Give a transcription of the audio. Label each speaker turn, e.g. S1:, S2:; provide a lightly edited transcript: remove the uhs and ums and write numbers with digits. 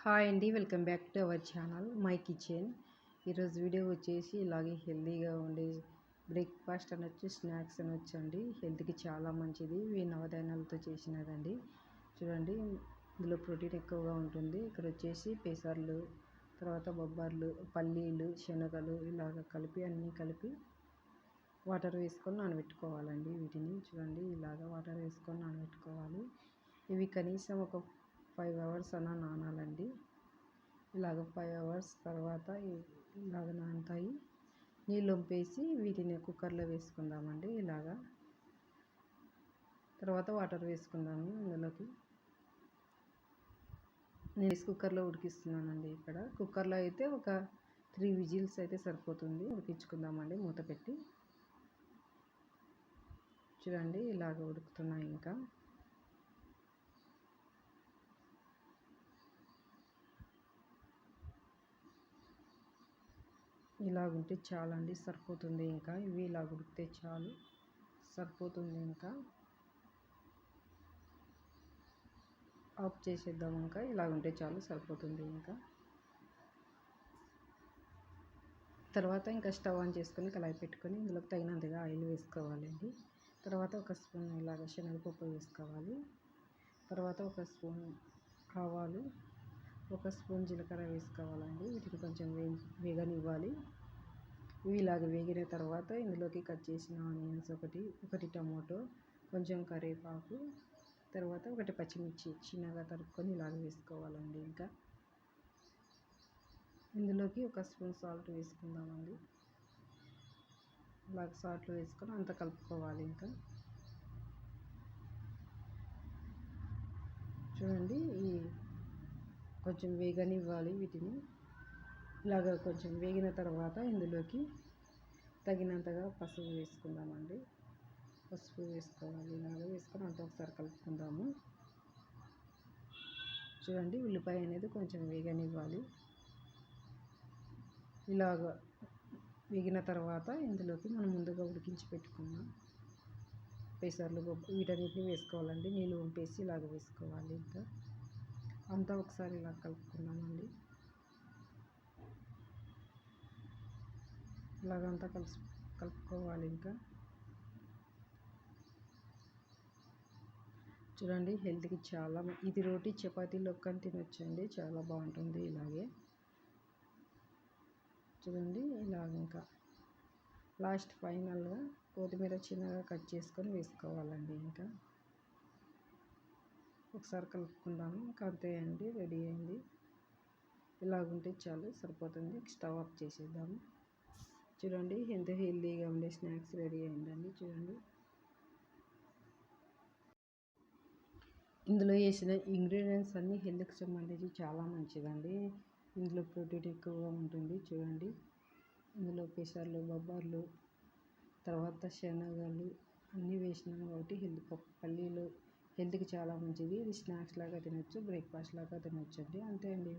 S1: Hi అండి, welcome back to our channel my kitchen. ఈరోజు video వచ్చేసి ఇలాగే హెల్తీగా ఉండే బ్రేక్ఫాస్ట్ అనొచ్చు, స్నాక్స్ అనొచ్చు అండి. హెల్త్కి చాలా మంచిది. ఇవి నవధాన్యాలతో చేసినదండి. చూడండి, ఇందులో ప్రోటీన్ ఎక్కువగా ఉంటుంది. ఇక్కడ వచ్చేసి పెసర్లు, తర్వాత బొబ్బర్లు, పల్లీలు, శనగలు ఇలాగ కలిపి అన్నీ కలిపి వాటర్ వేసుకొని నానబెట్టుకోవాలండి. వీటిని చూడండి, ఇలాగ వాటర్ వేసుకొని నానబెట్టుకోవాలి. ఇవి కనీసం ఒక 5 hours అన్నా నానాలండి. ఇలాగ 5 hours తర్వాత ఇలాగ నానుతాయి. నీళ్ళు వంపేసి వీటిని కుక్కర్లో వేసుకుందామండి. ఇలాగా తర్వాత వాటర్ వేసుకుందాము ఇందులోకి. నేను రైస్ కుక్కర్లో ఉడికిస్తున్నానండి. ఇక్కడ కుక్కర్లో అయితే ఒక 3 విజిల్స్ అయితే సరిపోతుంది. ఉడికించుకుందామండి మూత పెట్టి. చూడండి, ఇలాగ ఉడుకుతున్నాయి. ఇంకా ఇలాగుంటే చాలండి, సరిపోతుంది. ఇంకా ఇవి ఇలా ఉడికితే చాలు, సరిపోతుంది. ఇంకా ఆఫ్ చేసేద్దాం. ఇంకా ఇలాగుంటే చాలు, సరిపోతుంది. ఇంకా తర్వాత ఇంకా స్టవ్ ఆన్ చేసుకొని కళాయి పెట్టుకొని ఇందులోకి తగినంతగా ఆయిల్ వేసుకోవాలండి. తర్వాత ఒక స్పూన్ ఇలాగ శనగపప్పు వేసుకోవాలి. తర్వాత ఒక స్పూన్ ఆవాలు, ఒక స్పూన్ జీలకర్ర వేసుకోవాలండి. వీటిని కొంచెం వేగనివ్వాలి. ఇవి ఇలాగ వేగిన తర్వాత ఇందులోకి కట్ చేసిన ఆనియన్స్ ఒకటి టమాటో, కొంచెం కరివేపాకు, తర్వాత ఒకటి పచ్చిమిర్చి చిన్నగా తరుక్కొని ఇలాగ వేసుకోవాలండి. ఇంకా ఇందులోకి ఒక స్పూన్ సాల్ట్ వేసుకుందామండి. ఇలాగ సాల్ట్ వేసుకొని అంతా కలుపుకోవాలి. ఇంకా చూడండి, కొంచెం వేగనివ్వాలి. వీటిని ఇలాగ కొంచెం వేగిన తర్వాత ఇందులోకి తగినంతగా పసుపు వేసుకుందామండి. పసుపు వేసుకోవాలి. ఇలాగ వేసుకొని అంతా ఒకసారి కలుపుకుందాము. చూడండి, ఉల్లిపాయ అనేది కొంచెం వేగనివ్వాలి. ఇలాగ వేగిన తర్వాత ఇందులోకి మనం ముందుగా ఉడికించి పెట్టుకున్నాం పెసర్లు, వీటన్నిటిని వేసుకోవాలండి. నీళ్ళు వంపేసి ఇలాగ వేసుకోవాలి. ఇంకా అంతా ఒకసారి ఇలా కలుపుకున్నామండి. ఇలాగంతా కలుపుకోవాలి. ఇంకా చూడండి, హెల్త్కి చాలా ఇది రోటీ చపాతీలో కానీ తినొచ్చండి, చాలా బాగుంటుంది. ఇలాగే చూడండి, ఇలాగ ఇంకా లాస్ట్ ఫైనల్గా కొత్తిమీర చిన్నగా కట్ చేసుకొని వేసుకోవాలండి. ఇంకా ఒకసారి కలుపుకుందాము. ఇంకా అంతే అండి, రెడీ అయింది. ఇలాగుంటే చాలు, సరిపోతుంది. స్టవ్ ఆఫ్ చేసేద్దాము. చూడండి, ఎంత హెల్తీగా ఉండే స్నాక్స్ రెడీ అయిందండి. చూడండి, ఇందులో వేసిన ఇంగ్రీడియంట్స్ అన్నీ హెల్త్కి సంబంధించి చాలా మంచిదండి. ఇందులో ప్రోటీన్ ఎక్కువగా ఉంటుంది. చూడండి, ఇందులో పెసర్లు, బొబ్బర్లు, తర్వాత శనగలు అన్నీ వేసినాం కాబట్టి పల్లీలు హెల్త్కి చాలా మంచిది. ఇది స్నాక్స్ లాగా తినొచ్చు, బ్రేక్ఫాస్ట్ లాగా తినొచ్చు అండి. అంతే అండి.